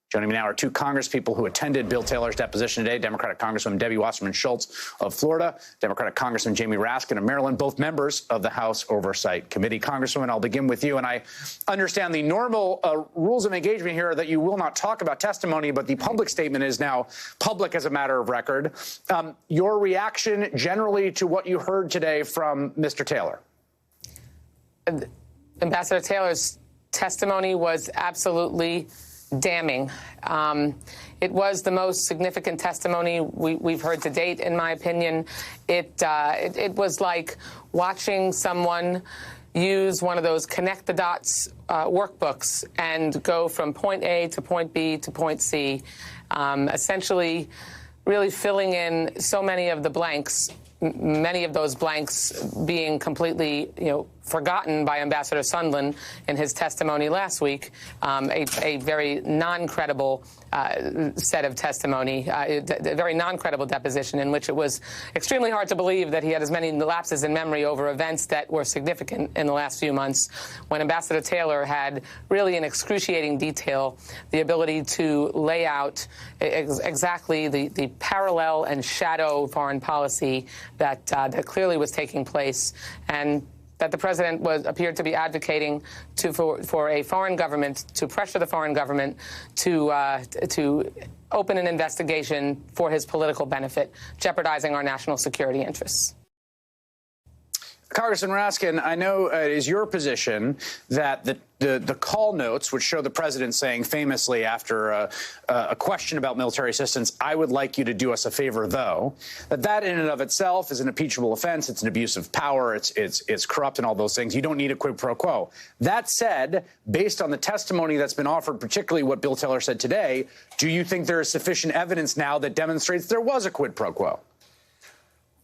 Joining me now are two congresspeople who attended Bill Taylor's deposition today, Democratic Congresswoman Debbie Wasserman Schultz of Florida, Democratic Congressman Jamie Raskin of Maryland, both members of the House Oversight Committee. Congresswoman, I'll begin with you. And I understand the normal rules of engagement here are that you will not talk about testimony, but the public statement is now public as a matter of record. Your reaction generally to what you heard today from Mr. Taylor? Ambassador Taylor's testimony was absolutely damning. It was the most significant testimony we've heard to date, in my opinion. It was like watching someone use one of those connect the dots workbooks and go from point A to point B to point C, essentially really filling in so many of the blanks, many of those blanks being completely, forgotten by Ambassador Sondland in his testimony last week, a very non-credible set of testimony, a very non-credible deposition in which it was extremely hard to believe that he had as many lapses in memory over events that were significant in the last few months, when Ambassador Taylor had really in excruciating detail the ability to lay out exactly the parallel and shadow foreign policy that clearly was taking place, and that the president appeared to be advocating for a foreign government, to pressure the foreign government to open an investigation for his political benefit, jeopardizing our national security interests. Congressman Raskin, I know it is your position that the call notes, which show the president saying famously after a question about military assistance, I would like you to do us a favor, though, that in and of itself is an impeachable offense. It's an abuse of power. It's corrupt and all those things. You don't need a quid pro quo. That said, based on the testimony that's been offered, particularly what Bill Taylor said today, do you think there is sufficient evidence now that demonstrates there was a quid pro quo?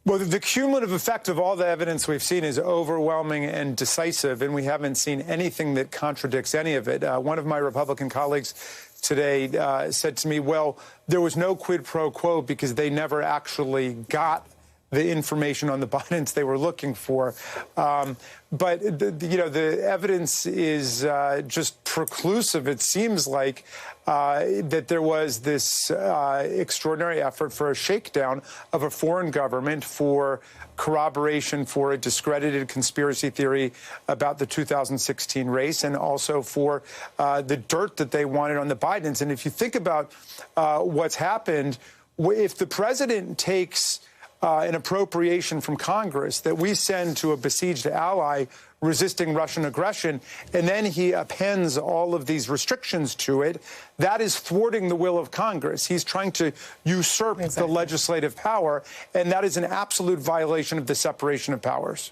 Well, the cumulative effect of all the evidence we've seen is overwhelming and decisive, and we haven't seen anything that contradicts any of it. One of my Republican colleagues today said to me, well, there was no quid pro quo because they never actually got the information on the Bidens they were looking for. But, the evidence is just preclusive. It seems like that there was this extraordinary effort for a shakedown of a foreign government, for corroboration for a discredited conspiracy theory about the 2016 race, and also for the dirt that they wanted on the Bidens. And if you think about what's happened, if the president takes an appropriation from Congress that we send to a besieged ally resisting Russian aggression, and then he appends all of these restrictions to it, that is thwarting the will of Congress. He's trying to usurp the legislative power, and that is an absolute violation of the separation of powers.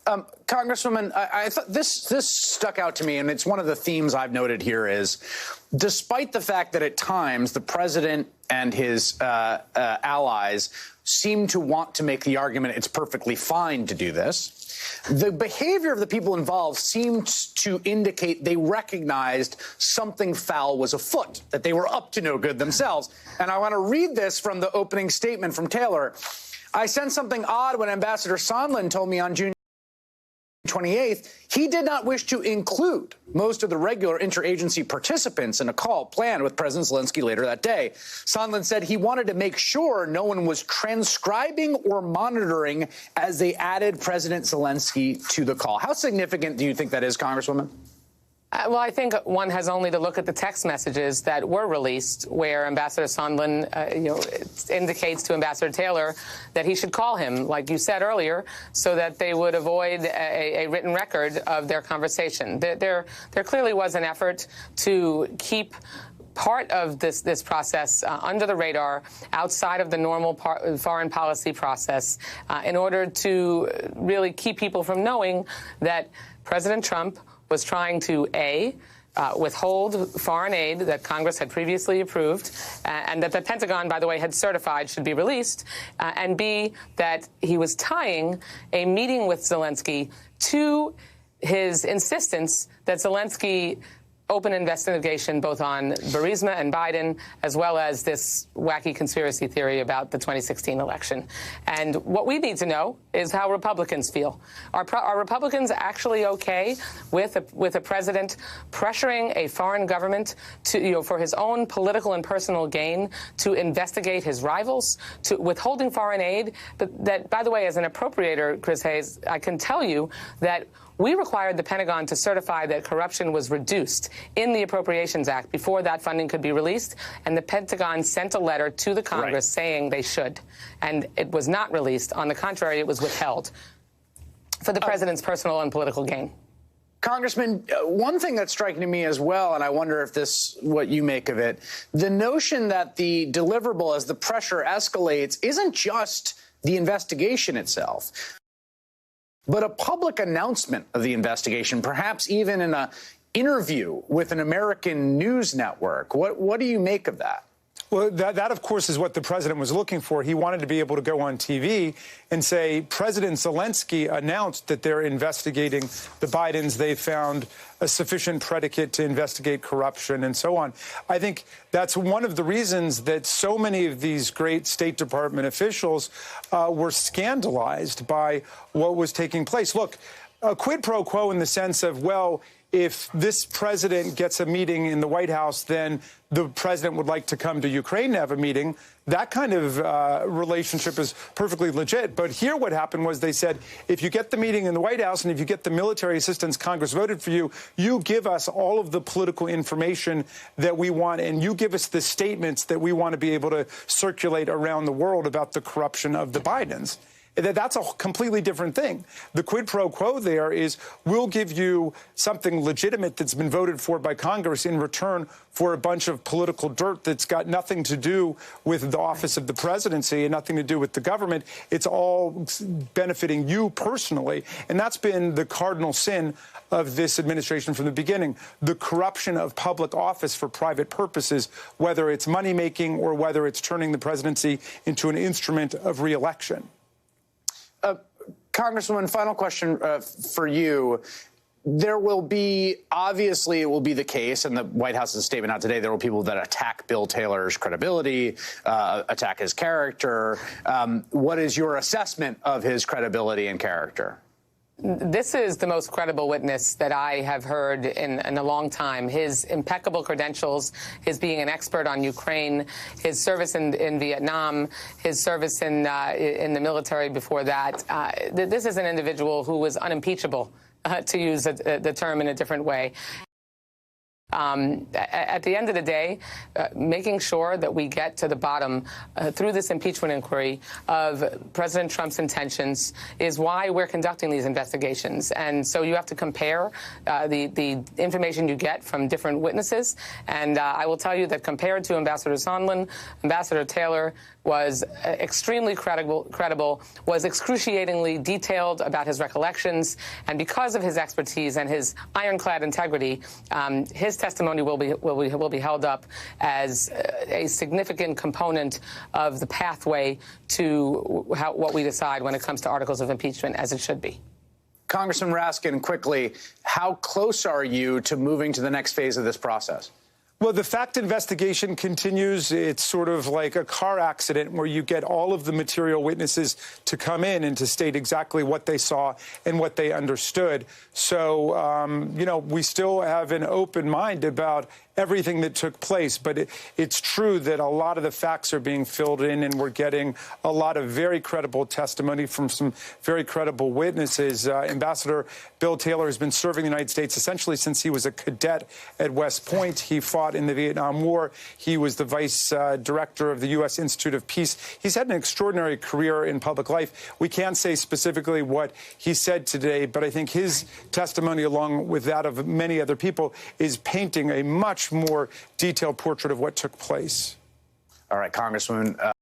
Congresswoman, I thought this stuck out to me, and it's one of the themes I've noted here is, despite the fact that at times the president and his allies seem to want to make the argument it's perfectly fine to do this, the behavior of the people involved seemed to indicate they recognized something foul was afoot, that they were up to no good themselves. And I want to read this from the opening statement from Taylor. I sensed something odd when Ambassador Sondland told me on June 28th, he did not wish to include most of the regular interagency participants in a call planned with President Zelensky later that day. Sondland said he wanted to make sure no one was transcribing or monitoring as they added President Zelensky to the call. How significant do you think that is, Congresswoman? Well, I think one has only to look at the text messages that were released, where Ambassador Sondland, indicates to Ambassador Taylor that he should call him, like you said earlier, so that they would avoid a written record of their conversation. There clearly was an effort to keep part of this process under the radar, outside of the normal foreign policy process, in order to really keep people from knowing that President Trump was trying to, A, withhold foreign aid that Congress had previously approved, and that the Pentagon, by the way, had certified should be released, and B, that he was tying a meeting with Zelensky to his insistence that Zelensky open investigation both on Burisma and Biden, as well as this wacky conspiracy theory about the 2016 election. And what we need to know is how Republicans feel. Are Republicans actually okay with a president pressuring a foreign government to, for his own political and personal gain, to investigate his rivals, to withholding foreign aid? But that, by the way, as an appropriator, Chris Hayes, I can tell you that we required the Pentagon to certify that corruption was reduced in the Appropriations Act before that funding could be released, and the Pentagon sent a letter to the Congress saying they should, and it was not released. On the contrary, it was withheld for the president's personal and political gain. Congressman, one thing that's striking to me as well, and I wonder if this what you make of it, the notion that the deliverable as the pressure escalates isn't just the investigation itself, but a public announcement of the investigation, perhaps even in an interview with an American news network. What do you make of that? Well, that, of course, is what the president was looking for. He wanted to be able to go on TV and say, President Zelensky announced that they're investigating the Bidens. They found a sufficient predicate to investigate corruption and so on. I think that's one of the reasons that so many of these great State Department officials were scandalized by what was taking place. Look, a quid pro quo in the sense of, well, if this president gets a meeting in the White House, then the president would like to come to Ukraine to have a meeting. That kind of relationship is perfectly legit. But here what happened was they said, if you get the meeting in the White House and if you get the military assistance Congress voted for you, you give us all of the political information that we want, and you give us the statements that we want to be able to circulate around the world about the corruption of the Bidens. That's a completely different thing. The quid pro quo there is we'll give you something legitimate that's been voted for by Congress in return for a bunch of political dirt that's got nothing to do with the office of the presidency and nothing to do with the government. It's all benefiting you personally. And that's been the cardinal sin of this administration from the beginning, the corruption of public office for private purposes, whether it's money making or whether it's turning the presidency into an instrument of re-election. Congresswoman, final question for you. There will be, obviously, it will be the case, and the White House's statement out today, there will be people that attack Bill Taylor's credibility, attack his character. What is your assessment of his credibility and character? This is the most credible witness that I have heard in a long time. His impeccable credentials, his being an expert on Ukraine, his service in Vietnam, his service in the military before that. This is an individual who was unimpeachable, to use the term in a different way. At the end of the day, making sure that we get to the bottom through this impeachment inquiry of President Trump's intentions is why we're conducting these investigations. And so you have to compare the information you get from different witnesses. And I will tell you that compared to Ambassador Sondland, Ambassador Taylor was extremely credible, was excruciatingly detailed about his recollections, and because of his expertise and his ironclad integrity, his testimony will be held up as a significant component of the pathway to what we decide when it comes to articles of impeachment, as it should be. Congressman Raskin, quickly, how close are you to moving to the next phase of this process? Well, the fact investigation continues. It's sort of like a car accident where you get all of the material witnesses to come in and to state exactly what they saw and what they understood. So, you know, we still have an open mind about everything that took place. But it's true that a lot of the facts are being filled in, and we're getting a lot of very credible testimony from some very credible witnesses. Ambassador Bill Taylor has been serving the United States essentially since he was a cadet at West Point. He fought in the Vietnam War. He was the vice director of the U.S. Institute of Peace. He's had an extraordinary career in public life. We can't say specifically what he said today, but I think his testimony, along with that of many other people, is painting a much more detailed portrait of what took place. All right, Congresswoman.